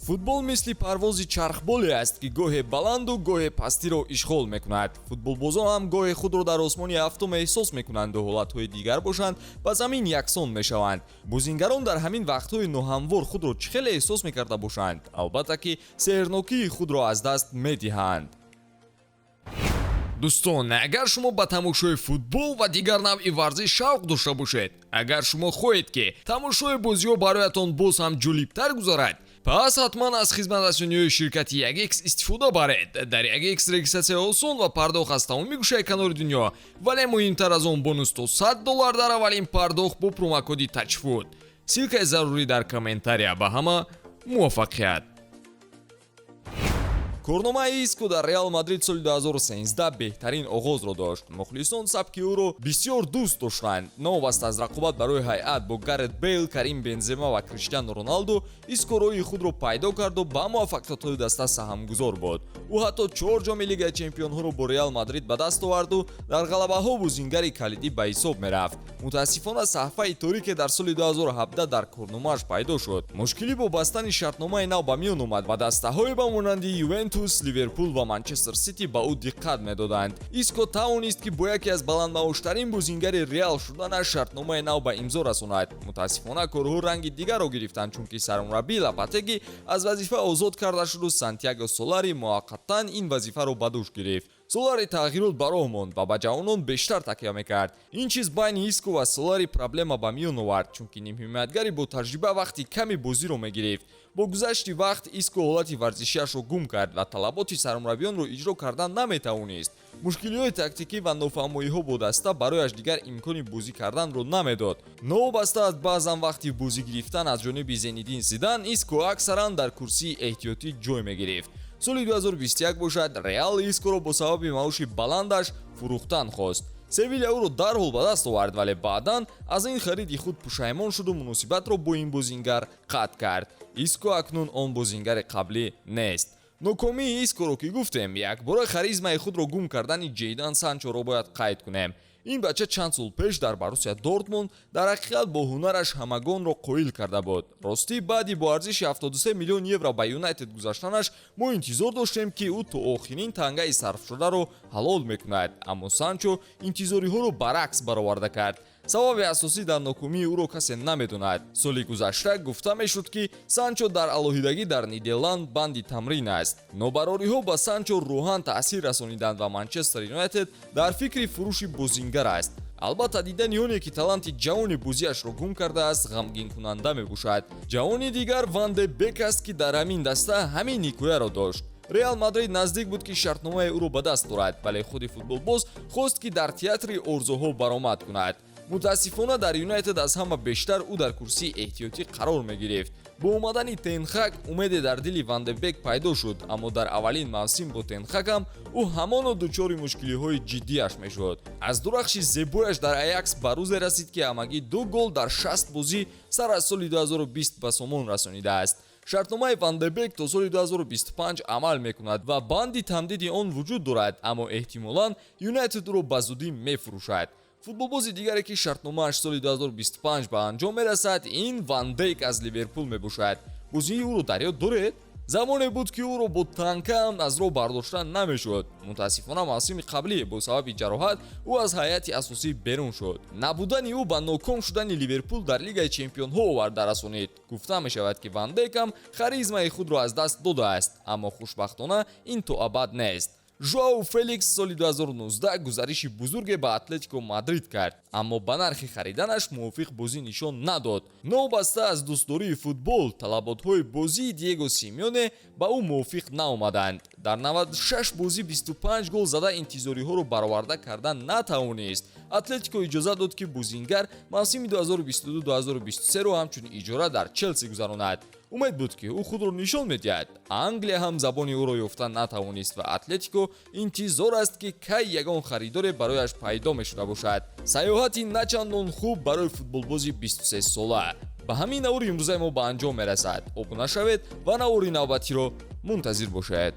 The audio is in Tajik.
футбол мисли парвози чархболе аст ки гоҳе баланду гоҳе пастиро ишғол мекунад. Футболбозон ҳам гоҳе худро дар осмони ҳафтум эҳсос мекунанду ҳолатҳои дигар бошанд ба замин яксон мешаванд. Бозингарон дар ҳамин вақтҳои ноҳамвор худро чӣ хеле эҳсос мекарда бошанд? Албатта ки сеҳрнокии худро аз даст медиҳанд. дӯстон, агар шумо ба тамошои футбол ва дигар навъи варзиш шавқ дошта бошед, агар шумо хоҳед ки тамошои бозиҳо бароятон боз ҳам ҷолибтар гузарад, пас ҳатман аз хизматрасониҳои ширкати 1x истифода баред. Дар 1x регистратсия осон ва пардохт аз тамоми гӯшаи канори дунё, вале муҳимтар аз он бонус то $100 дар аввалин пардохт бо промокоди тачфуд. силкаи зарурӣ дар комментария. Ба ҳама муваффақият. корномаи Иско дар Реал Мадрид соли 2013 беҳтарин оғозро дошт. мухлисон сабки ӯро бисёр дӯст доштанд. новобаста аз рақобат барои ҳайат бо Гарет Бейл, Карим Бензема ва Криштиану Роналду, Иско роҳи худро пайдо карду ба муваффақиятҳои даста саҳмгузор буд. ӯ ҳатто 4 ҷоми Лигаи Чемпионҳоро бо Реал Мадрид ба даст оварду дар ғалабаҳо бузингари калидӣ ба ҳисоб мерафт. мутаассифона саҳфаи торике дар соли 2017 дар корномааш пайдо шуд. мушкилӣ бо бастани шартномаи нав ба миён омад ва дастаҳои ба монанди Ювентус, Ливерпул ва Манчестер Сити ба ӯ диққат медоданд. Иско тавонист ки бо яке аз баландмаоштарин бузингари Реал шуданаш шартномаи нав ба имзо расонад. мутаассифона корҳо ранги дигарро гирифтанд, чунки сармураббии Лопатеги аз вазифа озод карда шуду Сантьяго Солари муваққатан ин вазифаро ба дӯш гирифт. Солари тағйирот ба роҳ монд ва ба ҷавонон бештар такя мекард. ин чиз байни Иско ва Солари проблема ба миён овард, чунки нимҳимоятгари бо таҷриба вақти ками бозиро мегирифт. бо гузашти вақт Иско ҳолати варзишиашро гум кард ва талаботи сармураббиёнро иҷро кардан наметавонист. мушкилиҳои тактикӣ ва нофаҳмоиҳо бо даста барояш дигар имкони бозӣ карданро намедод. новобаста аз баъзан вақти бозӣ гирифтан аз ҷониби Зенидин Зидан, Иско аксаран дар курсии эҳтиётӣ ҷой мегирифт. соли 2021 бошад, Реал Искоро бо сабаби маоши баландаш фурӯхтан хост. Севилья ӯро дарҳол ба даст овард, вале баъдан аз ин хариди худ пушаймон шуду муносибатро бо ин бозингар қатъ кард. Иско акнун он бозингари қаблӣ нест. нокомии Искоро ки гуфтем, якбора харизмаи худро гум кардани Ҷейдан Санчоро бояд қайд кунем. ин бача чанд сол пеш дар Боруссия Дортмунд дар ҳақиқат бо ҳунараш ҳамагонро қоил карда буд. ростӣ баъди бо арзиши 73 миллион евро ба Юнайтед гузаштанаш мо интизор доштем ки ӯ то охирин тангаи сарфшударо ҳалол мекунад, аммо Санчо интизориҳоро баръакс бароварда кард. сабаби асосӣ дар нокомии ӯро касе намедонад. соли гузашта гуфта мешуд ки Санчо дар алоҳидагӣ дар Нидерланд банди тамрин аст. нобарориҳо ба Санчо рӯҳан таъсир расониданд ва Манчестер Юнайтед дар фикри фурӯши бозингар аст. албатта дидани оне ки таланти ҷавони бозиашро гум кардааст ғамгинкунанда мебошад. ҷавони дигар Ван де Бек аст ки дар ҳамин даста ҳамин ҳикояро дошт. Реал Мадрид наздик буд ки шартномаи ӯро ба даст орад, вале худи футболбоз хост ки дар театри орзуҳо баромад кунад. мутаассифона дар Юнайтед аз ҳама бештар ӯ дар курсии эҳтиётӣ қарор мегирифт. бо омадани Тенхак умеде дар дили Ван де Бек пайдо шуд, аммо дар аввалин мавсим бо Тенхак ҳам ӯ ҳамоно дучори мушкилиҳои ҷиддиаш мешуд. аз дурахши зебояш дар Аякс ба рӯзе расид ки ҳамагӣ 2 гол дар 60 бозӣ сар аз соли 2020 ба сомон расонидааст. шартномаи Ван де Бек то соли 2025 амал мекунад ва банди тамдиди он вуҷуд дорад, аммо эҳтимолан Юнайтед ӯро ба зудӣ мефурӯшад. футболбози дигаре ки шартномааш соли 2025 ба анҷом мерасад, ин Ван Дейк аз Ливерпул мебошад. бозии ӯро дар ёд доред? замоне буд ки ӯро бо танка ҳам аз роҳ бардоштан намешуд. мутаассифона мавсими қаблӣ бо сабаби ҷароҳат ӯ аз ҳайати асосӣ берун шуд. набудани ӯ ба ноком шудани Ливерпул дар Лигаи Чемпионҳо оварда расонид. гуфта мешавад ки Ван Дейк ҳам харизмаи худро аз даст додааст, аммо хушбахтона ин то абад нест. Жоау Феликс соли 2019 гузариши бузурге ба Атлетико Мадрид кард, аммо ба нархи хариданаш мувофиқ бозӣ нишон надод. новобаста аз дӯстдории футбол, талаботҳои бозии Диего Симеоне ба ӯ мувофиқ наомаданд. дар 96 бозӣ 25 гол зада интизориҳоро бароварда кардан натавонист. Атлетико иҷоза дод ки бозингар мавсими 2022-2023-ро ҳамчун иҷора дар Челси гузаронад. умед буд ки ӯ худро нишон медиҳад. англия ҳам забони ӯро ёфта натавонист ва Атлетико интизор аст ки кай ягон харидоре барояш пайдо мешуда бошад. саёҳати начандон хуб барои футболбози 23 сола. ба ҳамин навори имрӯзаи мо ба анҷом мерасад. обуна шавед ва навори навбатиро мунтазир бошед.